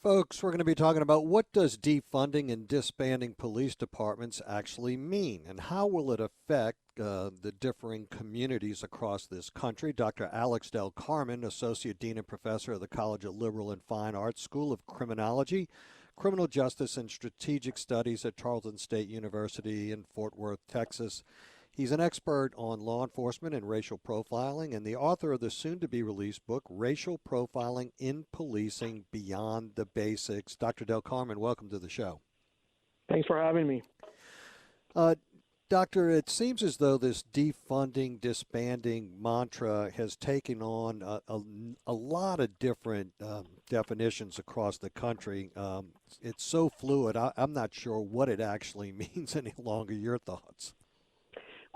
Folks, we're going to be talking about what does defunding and disbanding police departments actually mean, and how will it affect the differing communities across this country. Dr. Alex Del Carmen, Associate Dean and Professor of the College of Liberal and Fine Arts School of Criminology, Criminal Justice and Strategic Studies at Tarleton State University in Fort Worth, Texas. He's an expert on law enforcement and racial profiling and the author of the soon-to-be-released book, Racial Profiling in Policing Beyond the Basics. Dr. Del Carmen, welcome to the show. Thanks for having me. Doctor, it seems as though this defunding, disbanding mantra has taken on a lot of different definitions across the country. It's so fluid, I'm not sure what it actually means any longer. Your thoughts?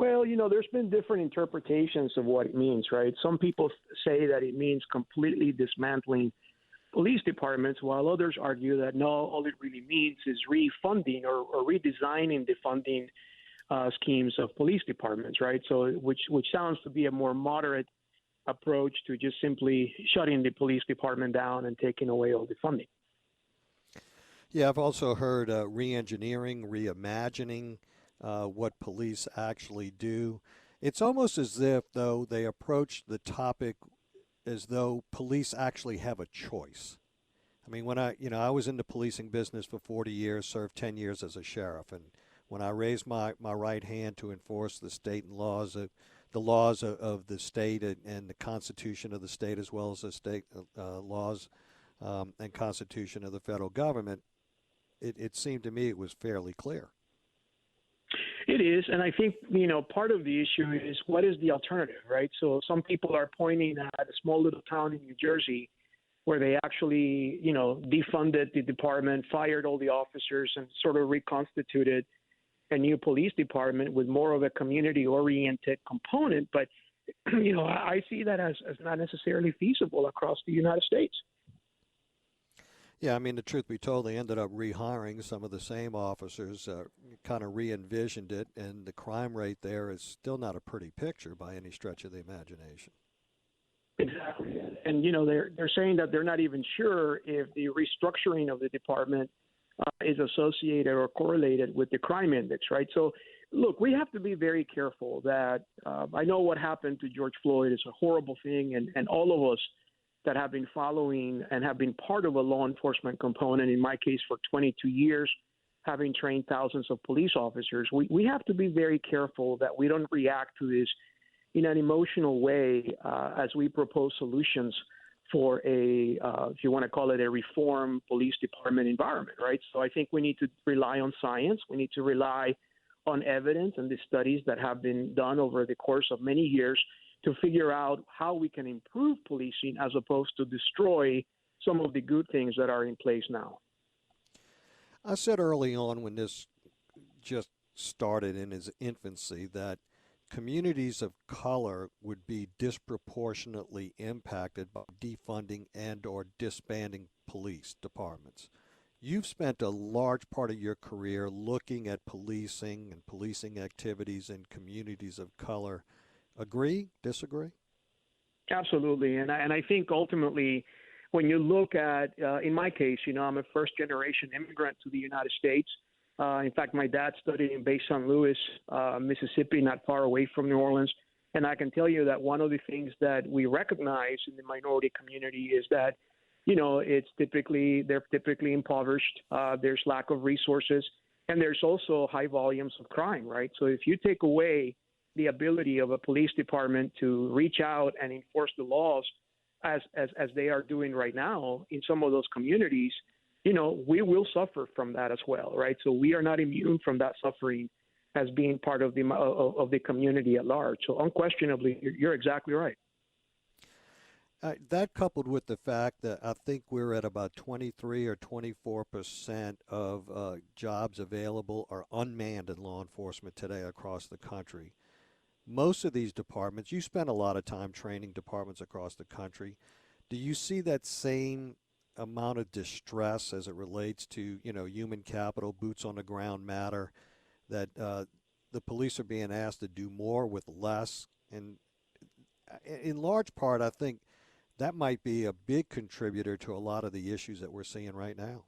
Well, there's been different interpretations of what it means, right? Some people say that it means completely dismantling police departments, while others argue that no, all it really means is refunding or redesigning the funding schemes of police departments, right? So, which sounds to be a more moderate approach to just simply shutting the police department down and taking away all the funding. Yeah, I've also heard re-engineering, reimagining what police actually do. It's almost as if, though, they approach the topic as though police actually have a choice. I mean, when I was in the policing business for 40 years, served 10 years as a sheriff, and when I raised my right hand to enforce the state and laws of the state and the Constitution of the state, as well as the state laws and Constitution of the federal government, it seemed to me it was fairly clear. It is, and I think, part of the issue is what is the alternative, right? So some people are pointing at a small little town in New Jersey where they actually, defunded the department, fired all the officers, and sort of reconstituted a new police department with more of a community-oriented component. But, I see that as not necessarily feasible across the United States. Yeah, I mean, the truth be told, they ended up rehiring some of the same officers, kind of re-envisioned it, and the crime rate there is still not a pretty picture by any stretch of the imagination. Exactly. And, they're saying that they're not even sure if the restructuring of the department is associated or correlated with the crime index, right? So, look, we have to be very careful that I know what happened to George Floyd is a horrible thing, and all of us that have been following and have been part of a law enforcement component, in my case for 22 years, having trained thousands of police officers, we have to be very careful that we don't react to this in an emotional way as we propose solutions for if you want to call it a reform police department environment, right? So I think we need to rely on science. We need to rely on evidence and the studies that have been done over the course of many years to figure out how we can improve policing as opposed to destroy some of the good things that are in place now. I said early on when this just started in its infancy that communities of color would be disproportionately impacted by defunding and or disbanding police departments. You've spent a large part of your career looking at policing and policing activities in communities of color. Agree? Disagree? Absolutely. And I think ultimately when you look at, in my case, I'm a first-generation immigrant to the United States. In fact, my dad studied in Bay St. Louis, Mississippi, not far away from New Orleans. And I can tell you that one of the things that we recognize in the minority community is that, they're typically impoverished. There's lack of resources, and there's also high volumes of crime, right? So if you take away the ability of a police department to reach out and enforce the laws as they are doing right now in some of those communities, we will suffer from that as well, right? So we are not immune from that suffering as being part of the community at large. So unquestionably, you're exactly right. That coupled with the fact that I think we're at about 23 or 24% of jobs available are unmanned in law enforcement today across the country. Most of these departments, you spend a lot of time training departments across the country. Do you see that same amount of distress as it relates to, human capital, boots on the ground matter, that the police are being asked to do more with less? And in large part, I think that might be a big contributor to a lot of the issues that we're seeing right now.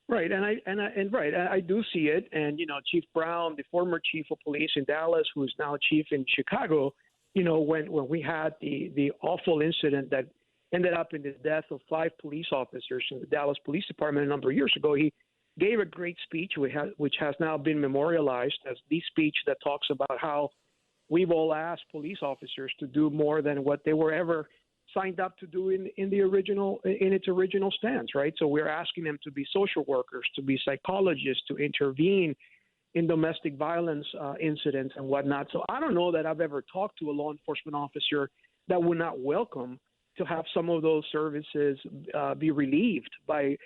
Right, I do see it. And Chief Brown, the former chief of police in Dallas, who is now chief in Chicago, when we had the awful incident that ended up in the death of 5 police officers in the Dallas Police Department a number of years ago, he gave a great speech, which has now been memorialized as the speech that talks about how we've all asked police officers to do more than what they were ever signed up to do in its original stance, right? So we're asking them to be social workers, to be psychologists, to intervene in domestic violence incidents and whatnot. So I don't know that I've ever talked to a law enforcement officer that would not welcome to have some of those services be relieved by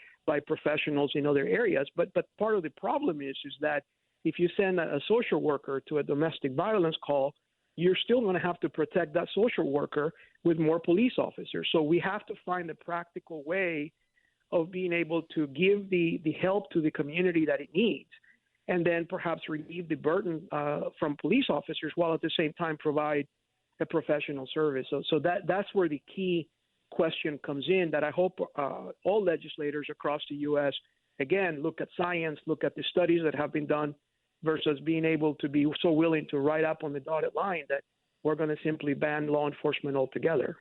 professionals in other areas. But part of the problem is that if you send a social worker to a domestic violence call, you're still going to have to protect that social worker with more police officers. So we have to find a practical way of being able to give the help to the community that it needs, and then perhaps relieve the burden from police officers while at the same time provide a professional service. So that's where the key question comes in, that I hope all legislators across the U.S., again, look at science, look at the studies that have been done, versus being able to be so willing to write up on the dotted line that we're going to simply ban law enforcement altogether.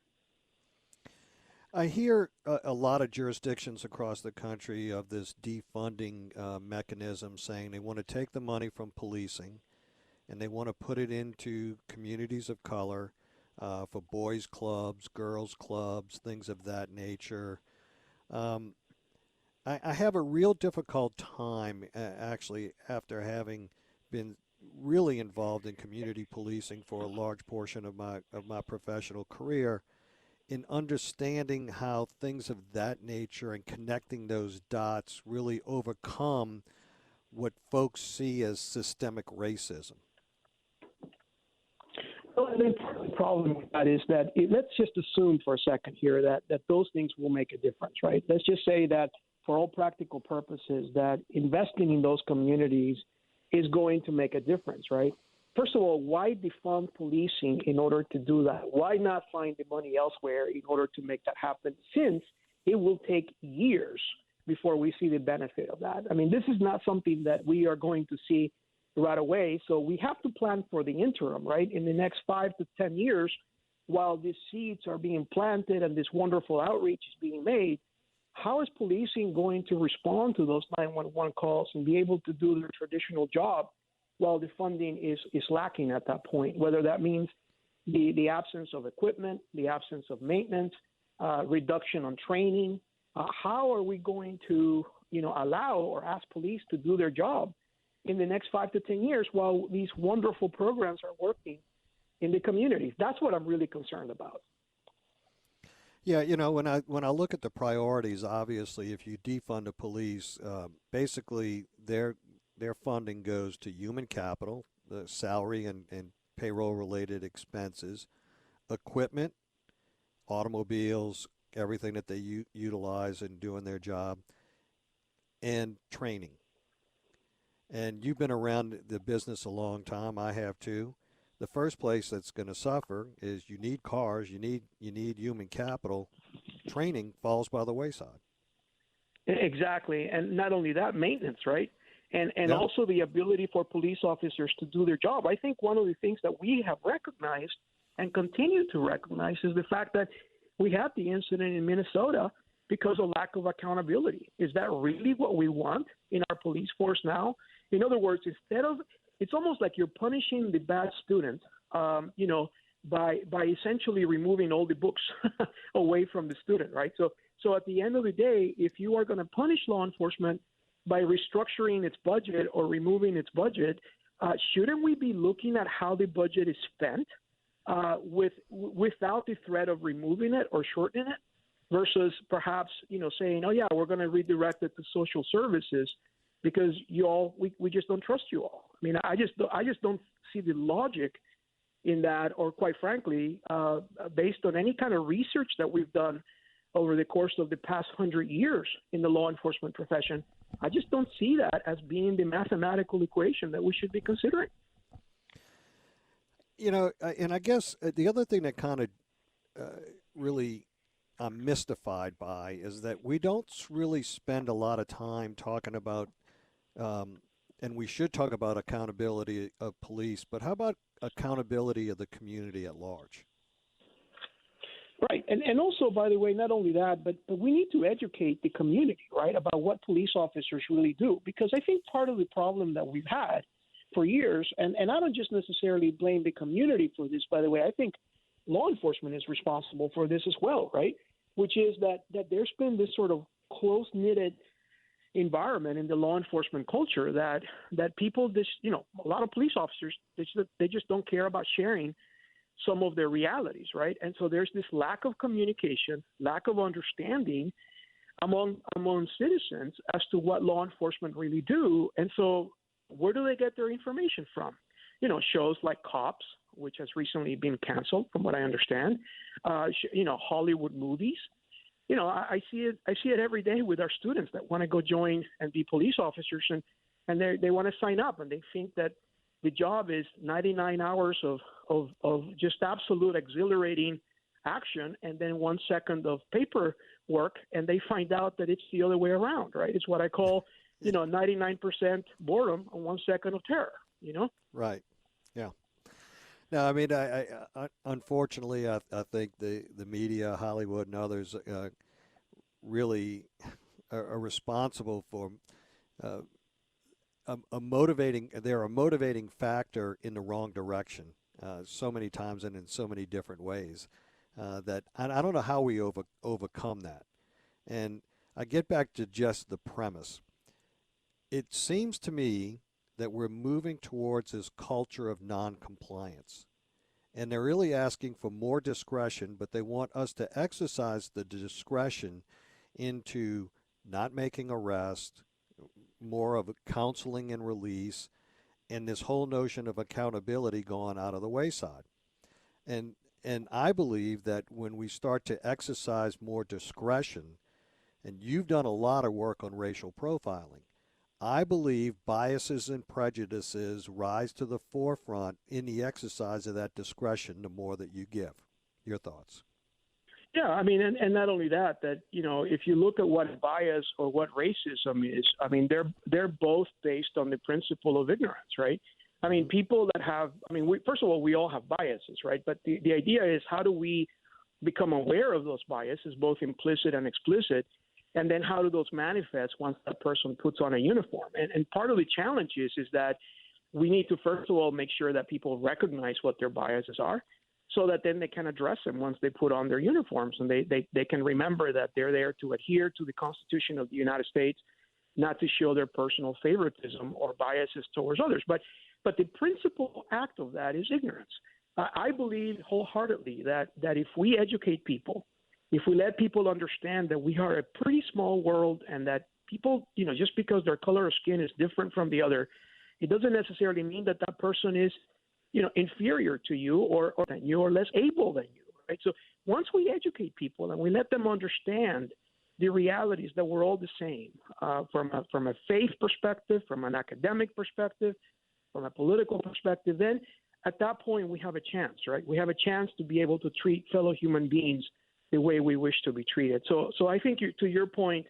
I hear a lot of jurisdictions across the country of this defunding mechanism, saying they want to take the money from policing and they want to put it into communities of color for boys' clubs, girls' clubs, things of that nature. I have a real difficult time, actually, after having been really involved in community policing for a large portion of my professional career, in understanding how things of that nature and connecting those dots really overcome what folks see as systemic racism. Well, I think part of the problem with that is that let's just assume for a second here that those things will make a difference, right? Let's just say that for all practical purposes, that investing in those communities is going to make a difference, right? First of all, why defund policing in order to do that? Why not find the money elsewhere in order to make that happen, since it will take years before we see the benefit of that? I mean, this is not something that we are going to see right away. So we have to plan for the interim, right? In the next 5 to 10 years, while these seeds are being planted and this wonderful outreach is being made, how is policing going to respond to those 911 calls and be able to do their traditional job while the funding is lacking at that point? Whether that means the absence of equipment, the absence of maintenance, reduction on training. How are we going to, allow or ask police to do their job in the next 5 to 10 years while these wonderful programs are working in the communities? That's what I'm really concerned about. Yeah, when I look at the priorities, obviously, if you defund the police, basically their funding goes to human capital, the salary and payroll-related expenses, equipment, automobiles, everything that they utilize in doing their job, and training. And you've been around the business a long time. I have too. The first place that's going to suffer is you need cars, you need human capital. Training falls by the wayside. Exactly, and not only that, maintenance, right? And Yeah. also the ability for police officers to do their job. I think one of the things that we have recognized and continue to recognize is the fact that we had the incident in Minnesota because of lack of accountability. Is that really what we want in our police force now? In other words, it's almost like you're punishing the bad student, by essentially removing all the books away from the student, right? So at the end of the day, if you are going to punish law enforcement by restructuring its budget or removing its budget, shouldn't we be looking at how the budget is spent without the threat of removing it or shortening it, versus perhaps saying, oh yeah, we're going to redirect it to social services because we just don't trust you all. I mean, I just don't see the logic in that, or quite frankly, based on any kind of research that we've done over the course of the past 100 years in the law enforcement profession, I just don't see that as being the mathematical equation that we should be considering. And I guess the other thing that kind of really I'm mystified by is that we don't really spend a lot of time talking about, um, and we should talk about accountability of police, but how about accountability of the community at large? Right. And also, by the way, not only that, but we need to educate the community, right, about what police officers really do. Because I think part of the problem that we've had for years, and I don't just necessarily blame the community for this, by the way, I think law enforcement is responsible for this as well, right? Which is that there's been this sort of close-knitted environment in the law enforcement culture that people, a lot of police officers, they just don't care about sharing some of their realities, right? And so there's this lack of communication, lack of understanding among citizens as to what law enforcement really do. And so where do they get their information from? Shows like Cops, which has recently been canceled, from what I understand. Hollywood movies. I see it every day with our students that want to go join and be police officers, and they want to sign up, and they think that the job is 99 hours of just absolute exhilarating action and then 1 second of paperwork, and they find out that it's the other way around, right? It's what I call, 99% boredom and 1 second of terror, Right. Yeah. No, I mean, I unfortunately, I think the media, Hollywood, and others really are responsible for uh, they're a motivating factor in the wrong direction so many times and in so many different ways that I don't know how we overcome that. And I get back to just the premise. It seems to me that we're moving towards this culture of noncompliance. And they're really asking for more discretion, but they want us to exercise the discretion into not making arrests, more of a counseling and release, and this whole notion of accountability gone out of the wayside. And I believe that when we start to exercise more discretion, and you've done a lot of work on racial profiling, I believe biases and prejudices rise to the forefront in the exercise of that discretion the more that you give. Your thoughts? Yeah, I mean, and not only that, if you look at what bias or what racism is, I mean, they're both based on the principle of ignorance, right? I mean, people that have, first of all, we all have biases, right? But the idea is, how do we become aware of those biases, both implicit and explicit, and then how do those manifest once that person puts on a uniform? And part of the challenge is that we need to, first of all, make sure that people recognize what their biases are, so that then they can address them once they put on their uniforms, and they can remember that they're there to adhere to the Constitution of the United States, not to show their personal favoritism or biases towards others. But the principal act of that is ignorance. I believe wholeheartedly that if we educate people, if we let people understand that we are a pretty small world and that people, just because their color of skin is different from the other, it doesn't necessarily mean that person is inferior to you or than you or less able than you, right? So once we educate people and we let them understand the realities that we're all the same, from a faith perspective, from an academic perspective, from a political perspective, then at that point we have a chance, right? We have a chance to be able to treat fellow human beings the way we wish to be treated. So I think to your point,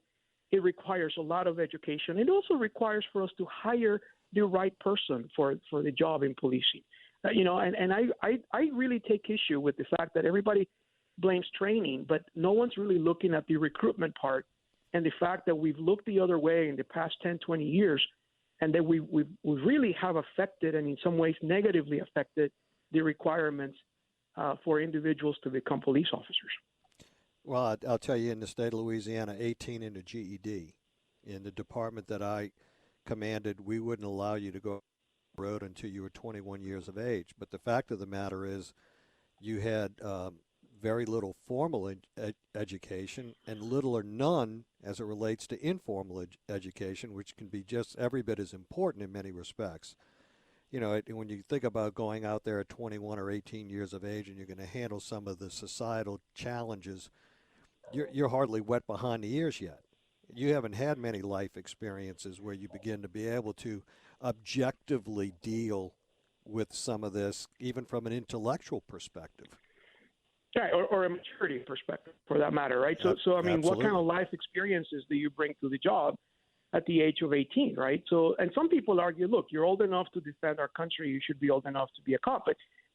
it requires a lot of education. It also requires for us to hire the right person for the job in policing. And I really take issue with the fact that everybody blames training, but no one's really looking at the recruitment part and the fact that we've looked the other way in the past 10, 20 years, and that we really have affected and in some ways negatively affected the requirements for individuals to become police officers. Well, I'll tell you, in the state of Louisiana, 18 in the GED. In the department that I commanded, we wouldn't allow you to go road until you were 21 years of age. But the fact of the matter is you had very little formal education and little or none as it relates to informal education, which can be just every bit as important in many respects. When you think about going out there at 21 or 18 years of age and you're going to handle some of the societal challenges, you're hardly wet behind the ears yet. You haven't had many life experiences where you begin to be able to objectively deal with some of this, even from an intellectual perspective. Yeah, or a maturity perspective, for that matter, right? So I mean, what Absolutely. kind of life experiences do you bring to the job at the age of 18, right? So, and some people argue, look, you're old enough to defend our country, you should be old enough to be a cop.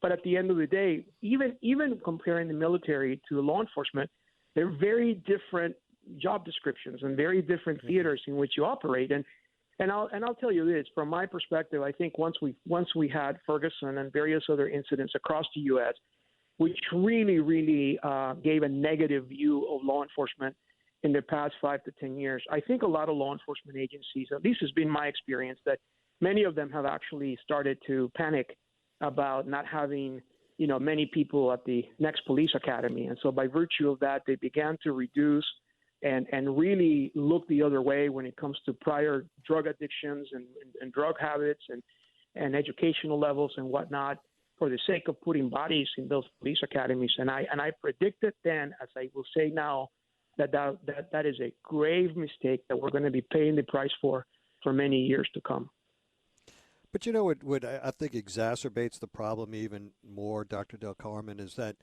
But at the end of the day, even comparing the military to law enforcement, they're very different job descriptions and very different theaters in which you operate. And I'll tell you this, from my perspective, I think once we had Ferguson and various other incidents across the U.S., which really gave a negative view of law enforcement in the past 5 to 10 years. I think a lot of law enforcement agencies, at least has been my experience, that many of them have actually started to panic about not having, many people at the next police academy. And so by virtue of that, they began to reduce and really look the other way when it comes to prior drug addictions and drug habits and educational levels and whatnot, for the sake of putting bodies in those police academies. And I predicted then, as I will say now, that is a grave mistake that we're going to be paying the price for many years to come. But what I think exacerbates the problem even more, Dr. Del Carmen, is that,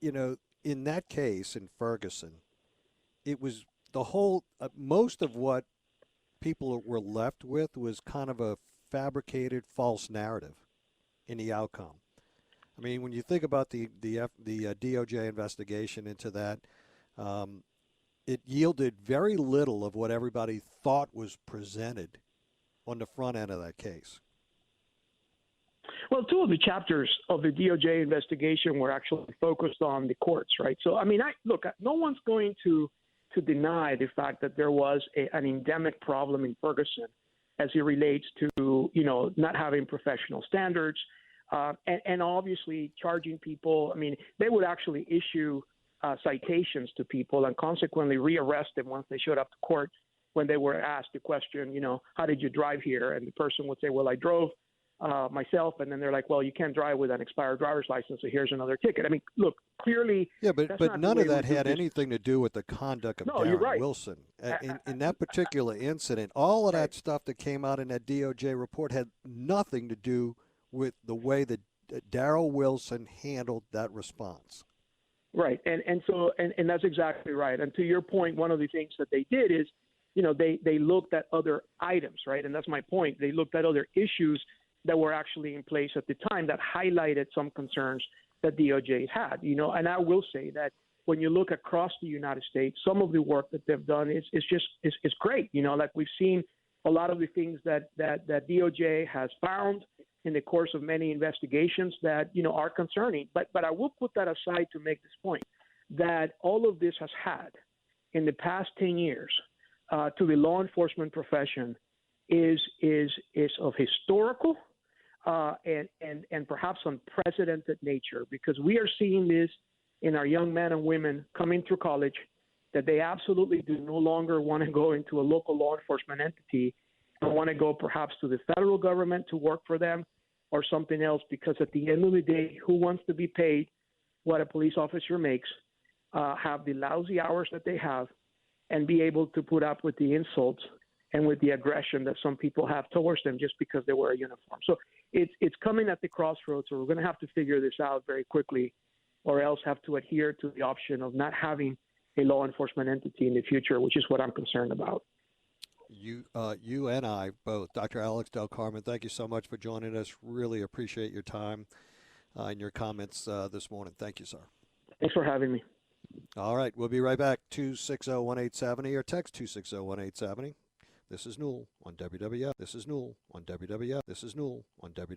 in that case, in Ferguson, it was the whole, most of what people were left with was kind of a fabricated false narrative in the outcome. I mean, when you think about the DOJ investigation into that, it yielded very little of what everybody thought was presented on the front end of that case. Well, two of the chapters of the DOJ investigation were actually focused on the courts, right? So, I mean, look, no one's going to deny the fact that there was an endemic problem in Ferguson as it relates to, not having professional standards and obviously charging people. I mean, they would actually issue citations to people and consequently rearrest them once they showed up to court when they were asked the question, how did you drive here? And the person would say, well, I drove myself. And then they're like, well, you can't drive with an expired driver's license, so here's another ticket. I mean, look, clearly. Yeah, but none of that had anything to do with the conduct of Darren right. Wilson. In that particular incident, all of that stuff that came out in that DOJ report had nothing to do with the way that Darrell Wilson handled that response. Right. And so that's exactly right. And to your point, one of the things that they did is, they looked at other items, right? And that's my point. They looked at other issues that were actually in place at the time that highlighted some concerns that DOJ had, and I will say that when you look across the United States, some of the work that they've done is great. Like we've seen a lot of the things that DOJ has found in the course of many investigations that, are concerning. But I will put that aside to make this point, that all of this has had in the past 10 years to the law enforcement profession is of historical and perhaps unprecedented nature, because we are seeing this in our young men and women coming through college, that they absolutely do no longer want to go into a local law enforcement entity and want to go perhaps to the federal government to work for them or something else, because at the end of the day, who wants to be paid what a police officer makes, have the lousy hours that they have, and be able to put up with the insults and with the aggression that some people have towards them just because they wear a uniform. So it's coming at the crossroads, so we're going to have to figure this out very quickly, or else have to adhere to the option of not having a law enforcement entity in the future, which is what I'm concerned about. You and I both, Dr. Alex Del Carmen, thank you so much for joining us. Really appreciate your time and your comments this morning. Thank you, sir. Thanks for having me. All right, we'll be right back. 260-1870 or text 260-1870. This is Newell on WWF. This is Newell on WWF. This is Newell on WWF.